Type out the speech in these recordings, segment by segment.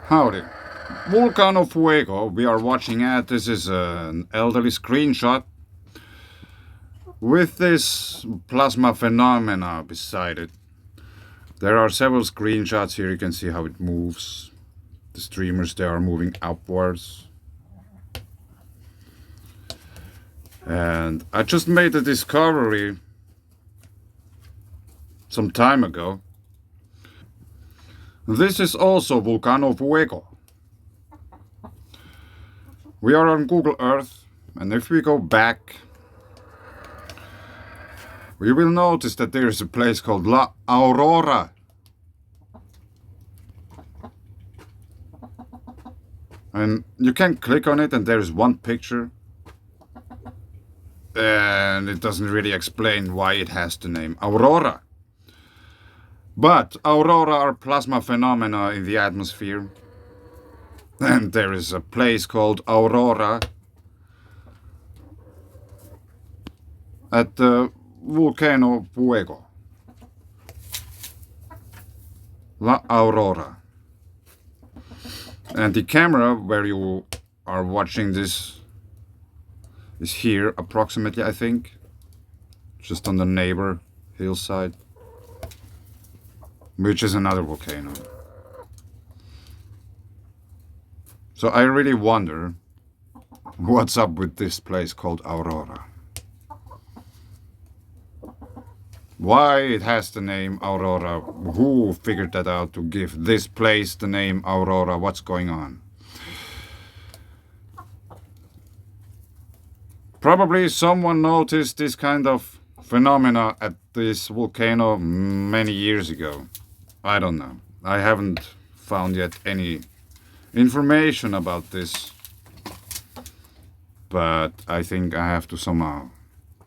Howdy. Volcano Fuego we are watching at. This is an elderly screenshot with this plasma phenomena beside it. There are several screenshots here. You can see how it moves. The streamers, they are moving upwards. And I just made a discovery some time ago. This is also Volcano Fuego. We are on Google Earth, and if we go back, we will notice that there is a place called La Aurora. And you can click on it and there is one picture. And it doesn't really explain why it has the name Aurora. But aurora are plasma phenomena in the atmosphere. And there is a place called Aurora at the Volcano Fuego. La Aurora. And the camera where you are watching this is here approximately, I think. Just on the neighbor hillside. Which is another volcano. So I really wonder what's up with this place called Aurora. Why it has the name Aurora? Who figured that out to give this place the name Aurora? What's going on? Probably someone noticed this kind of phenomena at this volcano many years ago. I don't know. I haven't found yet any information about this. But I think I have to somehow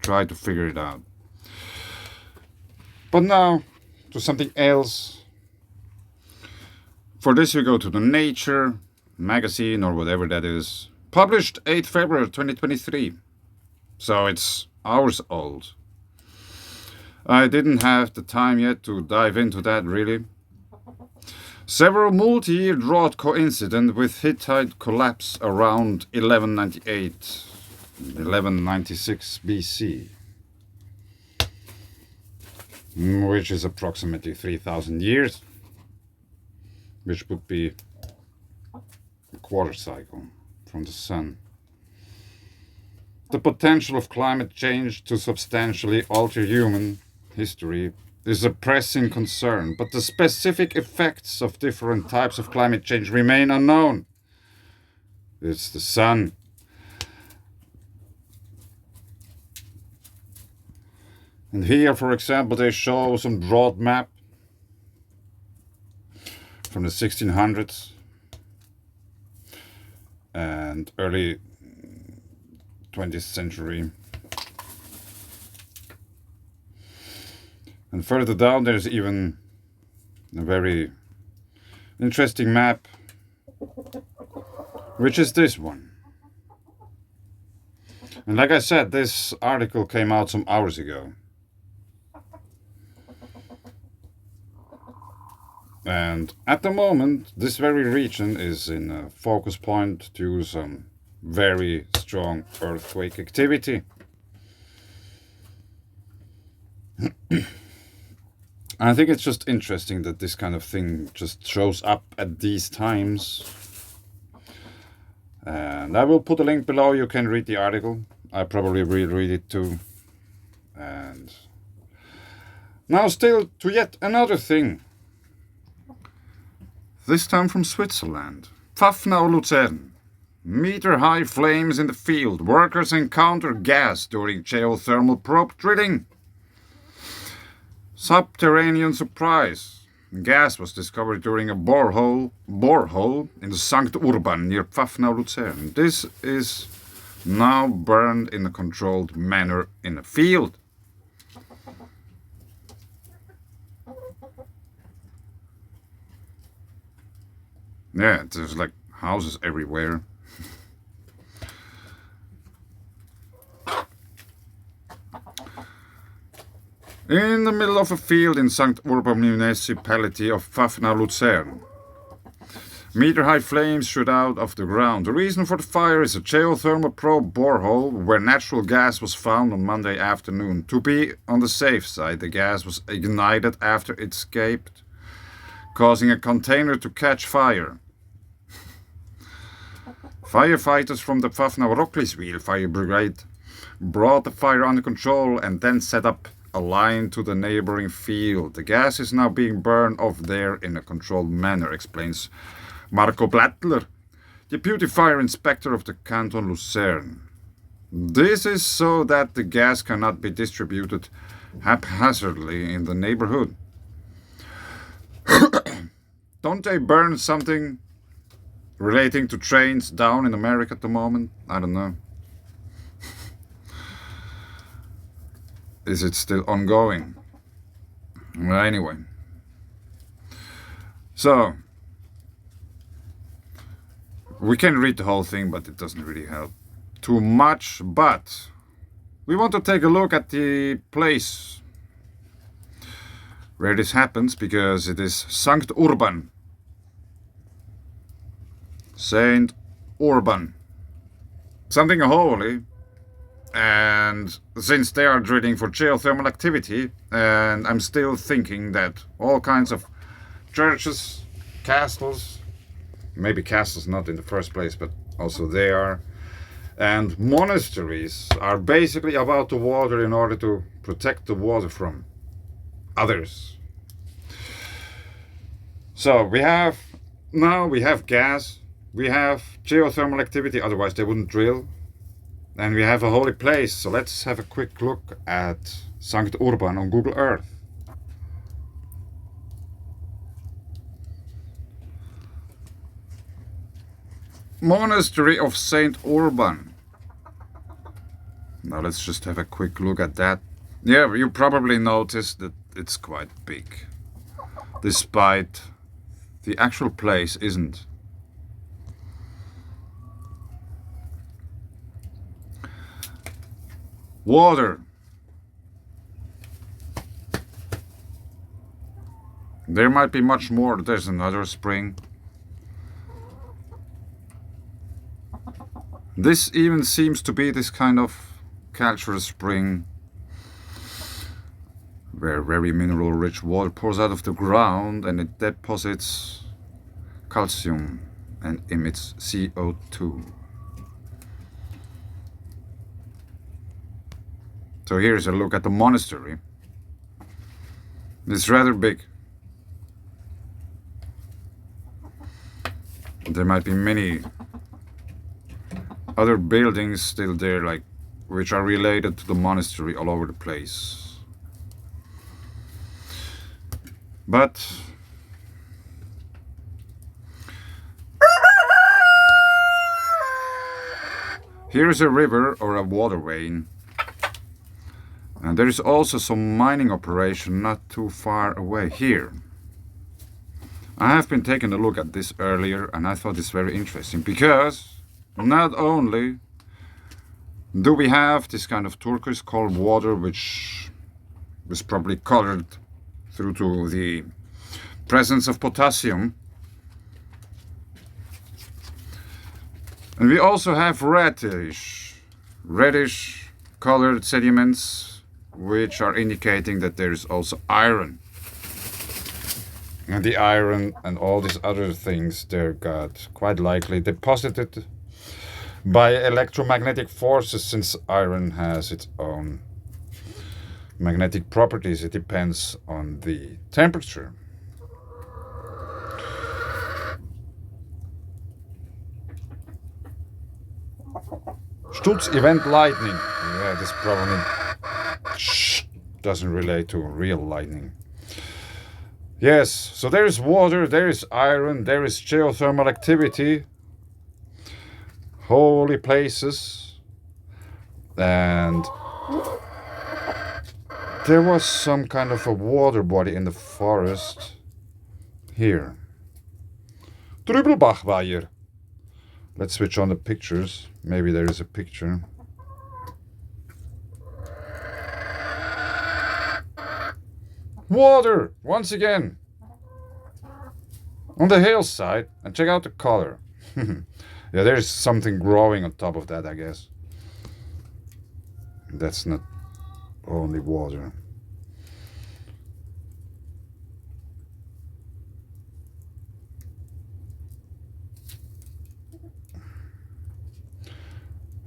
try to figure it out. But now, to something else. For this we go to the Nature magazine or whatever that is. Published 8 February 2023. So it's hours old. I didn't have the time yet to dive into that really. Several multi-year drought coincident with Hittite collapse around 1198, 1196 BC. Which is approximately 3,000 years. Which would be a quarter cycle from the sun. The potential of climate change to substantially alter human history is a pressing concern, but the specific effects of different types of climate change remain unknown. It's the sun. And here, for example, they show some drought map from the 1600s and early 20th century. And further down there's even a very interesting map, which is this one. And like I said, this article came out some hours ago. And at the moment, this very region is in a focus point to some very strong earthquake activity. I think it's just interesting that this kind of thing just shows up at these times. And I will put a link below. You can read the article. I probably will read it too. And now still to yet another thing. This time from Switzerland. Pfaffenau, Luzern. Meter-high flames in the field. Workers encounter gas during geothermal probe drilling. Subterranean surprise. Gas was discovered during a borehole in the Sankt Urban near Pfaffenau, Luzern. This is now burned in a controlled manner in a field. Yeah, there's like houses everywhere. In the middle of a field in Sankt Urban municipality of Pfaffenau, Luzern. Meter-high flames shoot out of the ground. The reason for the fire is a geothermal probe borehole where natural gas was found on Monday afternoon. To be on the safe side, the gas was ignited after it escaped, causing a container to catch fire. Firefighters from the Pfaffenau-Rockliswil Fire Brigade brought the fire under control and then set up a line to the neighboring field. The gas is now being burned off there in a controlled manner, explains Marco Blattler, deputy fire inspector of the Canton Lucerne. This is so that the gas cannot be distributed haphazardly in the neighborhood. Don't they burn something relating to trains down in America at the moment? I don't know. Is it still ongoing? Well, anyway. So, we can read the whole thing, but it doesn't really help too much. But we want to take a look at the place where this happens, because it is Sankt Urban. Saint Urban. Something holy. And since they are drilling for geothermal activity, and I'm still thinking that all kinds of churches, castles, maybe castles not in the first place, but also they are, and monasteries are basically about the water in order to protect the water from others. So we have gas, we have geothermal activity, otherwise they wouldn't drill. And we have a holy place, so let's have a quick look at Sankt Urban on Google Earth. Monastery of Saint Urban. Now let's just have a quick look at that. Yeah, you probably noticed that it's quite big, despite the actual place isn't. Water. There might be much more. There's another spring. This even seems to be this kind of calcareous spring where very mineral rich water pours out of the ground and it deposits calcium and emits CO2. So here's a look at the monastery. It's rather big. There might be many other buildings still there, like which are related to the monastery all over the place. But here's a river or a waterway. And there is also some mining operation not too far away here. I have been taking a look at this earlier and I thought it's very interesting because not only do we have this kind of turquoise cold water which was probably colored through to the presence of potassium, and we also have reddish colored sediments which are indicating that there is also iron. And the iron and all these other things there got quite likely deposited by electromagnetic forces, since iron has its own magnetic properties. It depends on the temperature. Stutz event lightning. Yeah, this probably doesn't relate to real lightning. Yes, so there is water, there is iron, there is geothermal activity, holy places, and there was some kind of a water body in the forest here. Trübelbachweiher. Let's switch on the pictures. Maybe there is a picture. Water! Once again! on the hillside, and check out the color. Yeah, there's something growing on top of that, I guess. That's not only water.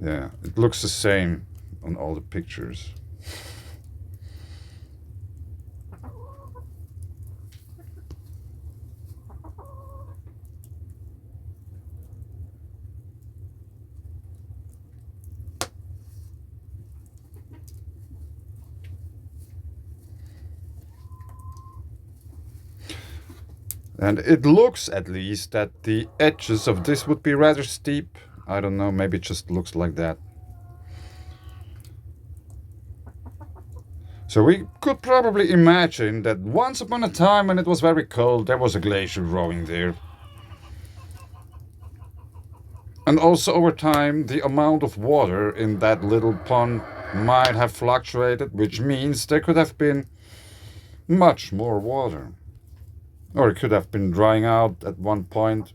Yeah, it looks the same on all the pictures. And it looks, at least, that the edges of this would be rather steep. I don't know, maybe it just looks like that. So we could probably imagine that once upon a time when it was very cold, there was a glacier growing there. And also over time, the amount of water in that little pond might have fluctuated, which means there could have been much more water. Or it could have been drying out at one point.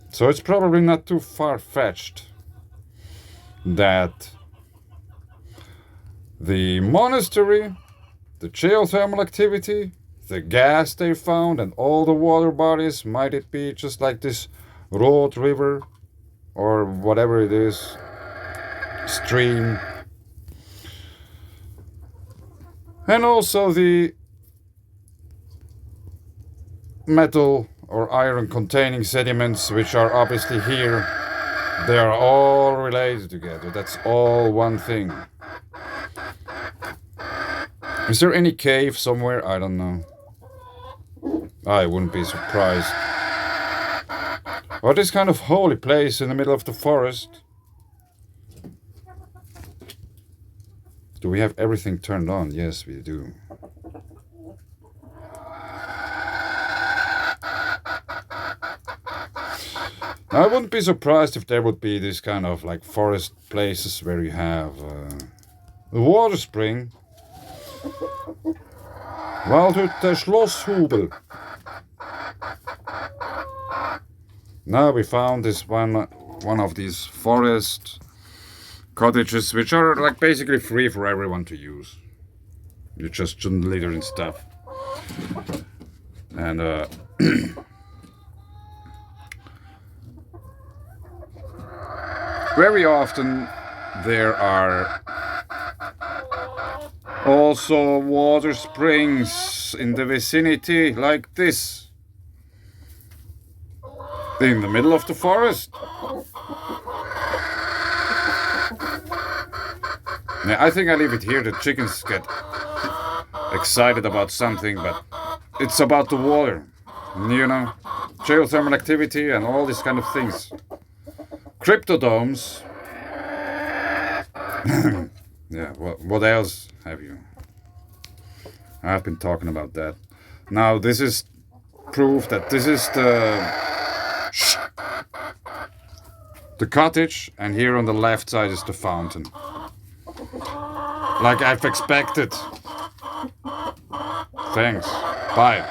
So it's probably not too far-fetched that the monastery, the geothermal activity, the gas they found, and all the water bodies, might it be just like this road, river, or whatever it is, stream. And also the metal or iron containing sediments, which are obviously here, they are all related together. That's all one thing. Is there any cave somewhere? I don't know. I wouldn't be surprised. Or this kind of holy place in the middle of the forest. Do we have everything turned on? Yes, we do. I wouldn't be surprised if there would be this kind of like forest places where you have a water spring. Waldhütte Schlosshubel. Now we found this one of these forest cottages, which are like basically free for everyone to use. You just shouldn't litter and stuff. And very often there are also water springs in the vicinity, like this, in the middle of the forest. Yeah, I think I leave it here. The chickens get excited about something, but it's about the water, you know, geothermal activity and all these kind of things. Cryptodomes. Yeah, what else have you? I've been talking about that. Now this is proof that this is the cottage, and here on the left side is the fountain. Like I've expected. Thanks. Bye.